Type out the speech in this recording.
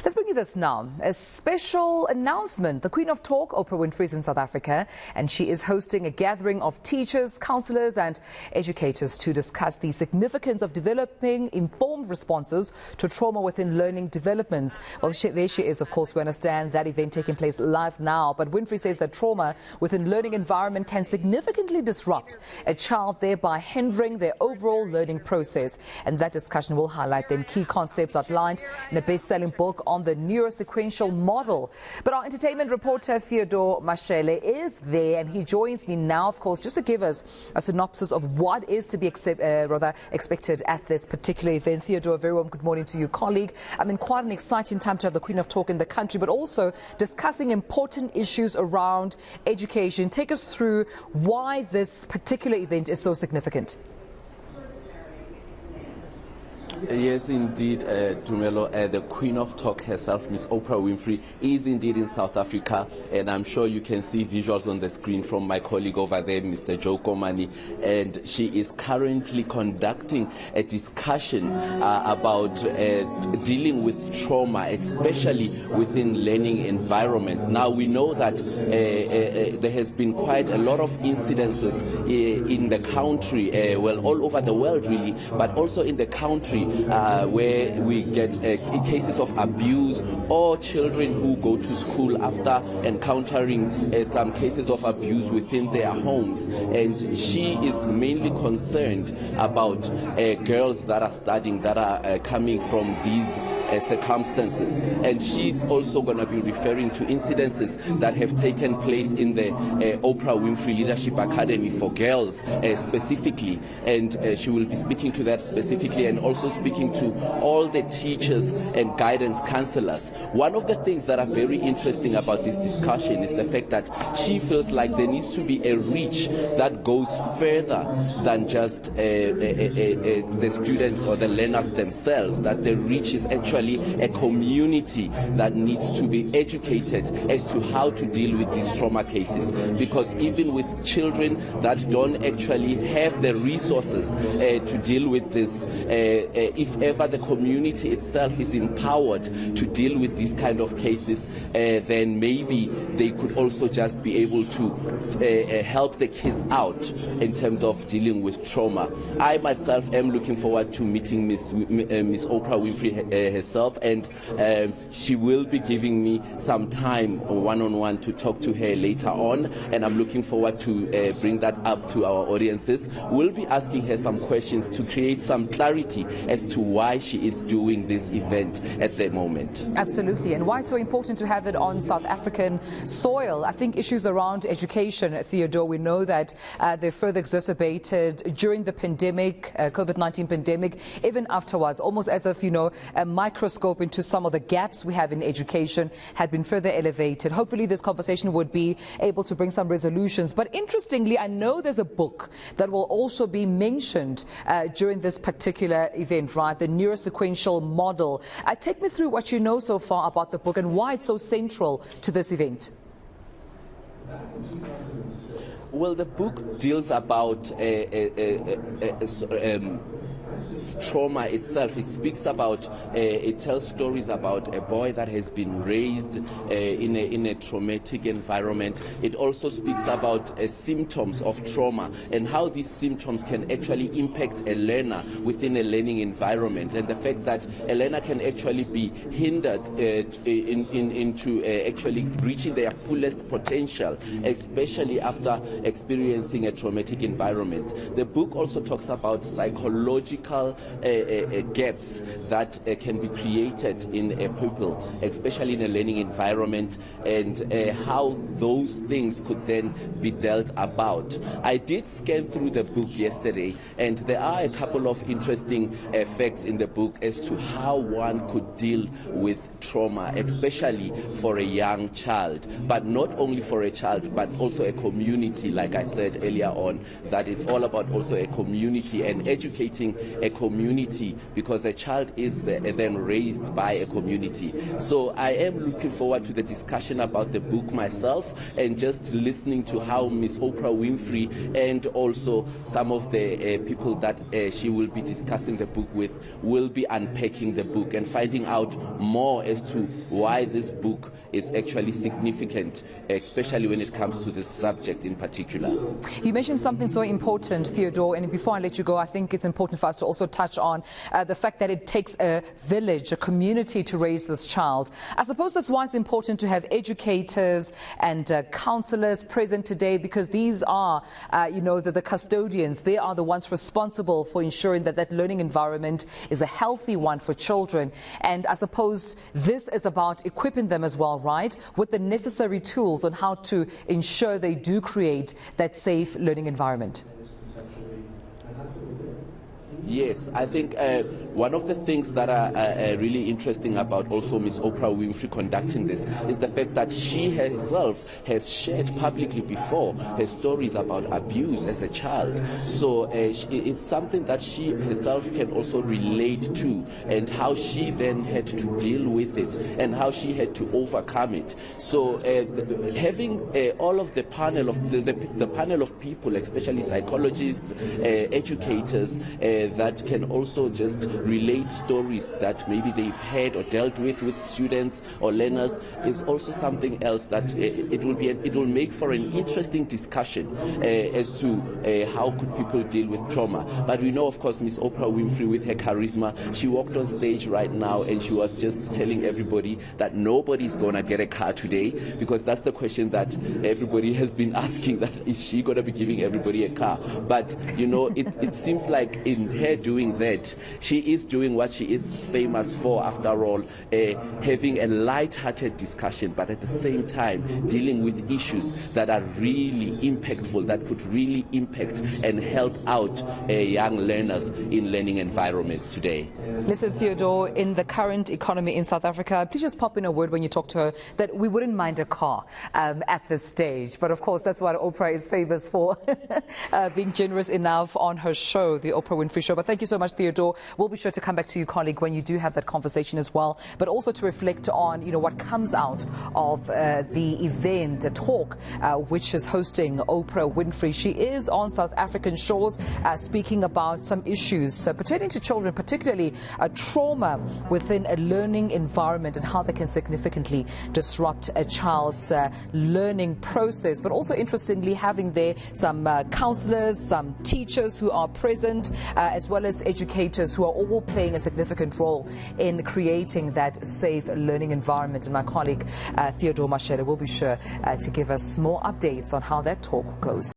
Let's bring you this now. A special announcement. The Queen of Talk, Oprah Winfrey, is in South Africa, and she is hosting a gathering of teachers, counselors and educators to discuss the significance of developing informed responses to trauma within learning developments. Well, there she is, of course. We understand that event taking place live now, but Winfrey says that trauma within learning environment can significantly disrupt a child, thereby hindering their overall learning process. And that discussion will highlight then key concepts outlined in a best-selling book on the Neurosequential Model. But our entertainment reporter Theodore Mashele is there, and he joins me now, of course, just to give us a synopsis of what is to be expected at this particular event. Theodore, a very warm good morning to you, colleague. I mean, quite an exciting time to have the Queen of Talk in the country, but also discussing important issues around education. Take us through why this particular event is so significant. Yes, indeed, Tumelo, the Queen of Talk herself, Miss Oprah Winfrey, is indeed in South Africa, and I'm sure you can see visuals on the screen from my colleague over there, Mr. Joe Komani, and she is currently conducting a discussion about dealing with trauma, especially within learning environments. Now, we know that there has been quite a lot of incidences in the country, well, all over the world really, but also in the country, where we get cases of abuse, or children who go to school after encountering some cases of abuse within their homes. And she is mainly concerned about girls that are studying, that are coming from these circumstances. And she's also going to be referring to incidences that have taken place in the Oprah Winfrey Leadership Academy for girls specifically. And she will be speaking to that specifically, and also speaking to all the teachers and guidance counselors. One of the things that are very interesting about this discussion is the fact that she feels like there needs to be a reach that goes further than just the students or the learners themselves, that the reach is actually a community that needs to be educated as to how to deal with these trauma cases. Because even with children that don't actually have the resources to deal with this, if ever the community itself is empowered to deal with these kind of cases, then maybe they could also just be able to help the kids out in terms of dealing with trauma. I myself am looking forward to meeting Miss Oprah Winfrey herself, and she will be giving me some time one-on-one to talk to her later on, and I'm looking forward to bring that up to our audiences. We'll be asking her some questions to create some clarity as to why she is doing this event at the moment. Absolutely, and why it's so important to have it on South African soil. I think issues around education, Theodore, we know that they're further exacerbated during the pandemic, COVID-19 pandemic, even afterwards, almost as if, a microscope into some of the gaps we have in education had been further elevated. Hopefully this conversation would be able to bring some resolutions. But interestingly, I know there's a book that will also be mentioned during this particular event, right? The Neurosequential Model. Take me through what you know so far about the book and why it's so central to this event. Well, the book deals about trauma itself. It speaks about, it tells stories about a boy that has been raised in a traumatic environment. It also speaks about symptoms of trauma and how these symptoms can actually impact a learner within a learning environment, and the fact that a learner can actually be hindered into actually reaching their fullest potential, especially after experiencing a traumatic environment. The book also talks about psychological gaps that can be created in a pupil, especially in a learning environment, and how those things could then be dealt about. I did scan through the book yesterday, and there are a couple of interesting facts in the book as to how one could deal with trauma, especially for a young child, but not only for a child, but also a community, like I said earlier on, that it's all about also a community and educating a a community, because a child is then raised by a community. So I am looking forward to the discussion about the book myself, and just listening to how Miss Oprah Winfrey and also some of the people that she will be discussing the book with will be unpacking the book and finding out more as to why this book is actually significant, especially when it comes to this subject in particular. You mentioned something so important, Theodore, and before I let you go, I think it's important for us to also touch on the fact that it takes a village, a community to raise this child. I suppose that's why it's important to have educators and counselors present today, because these are, the custodians. They are the ones responsible for ensuring that that learning environment is a healthy one for children. And I suppose this is about equipping them as well, right, with the necessary tools on how to ensure they do create that safe learning environment. Yes, I think one of the things that are really interesting about also Miss Oprah Winfrey conducting this is the fact that she herself has shared publicly before her stories about abuse as a child. So it's something that she herself can also relate to, and how she then had to deal with it and how she had to overcome it. So having all of the panel of the panel of people, especially psychologists, educators, that can also just relate stories that maybe they've had or dealt with students or learners, is also something else that it will make for an interesting discussion as to how could people deal with trauma. But we know, of course, Miss Oprah Winfrey, with her charisma, she walked on stage right now and she was just telling everybody that nobody's gonna get a car today, because that's the question that everybody has been asking, that is she gonna be giving everybody a car? But it seems like in her doing that, she is doing what she is famous for, after all, having a light-hearted discussion, but at the same time dealing with issues that are really impactful, that could really impact and help out young learners in learning environments today. Listen, Theodore, in the current economy in South Africa, please just pop in a word when you talk to her that we wouldn't mind a car at this stage. But of course, that's what Oprah is famous for, being generous enough on her show, the Oprah Winfrey Show. But thank you so much, Theodore. We'll be sure to come back to you, colleague, when you do have that conversation as well, but also to reflect on, what comes out of the event, a talk, which is hosting Oprah Winfrey. She is on South African shores speaking about some issues pertaining to children, particularly trauma within a learning environment and how they can significantly disrupt a child's learning process. But also, interestingly, having there some counselors, some teachers who are present, as well as educators who are all playing a significant role in creating that safe learning environment. And my colleague Theodore Mashele will be sure to give us more updates on how that talk goes.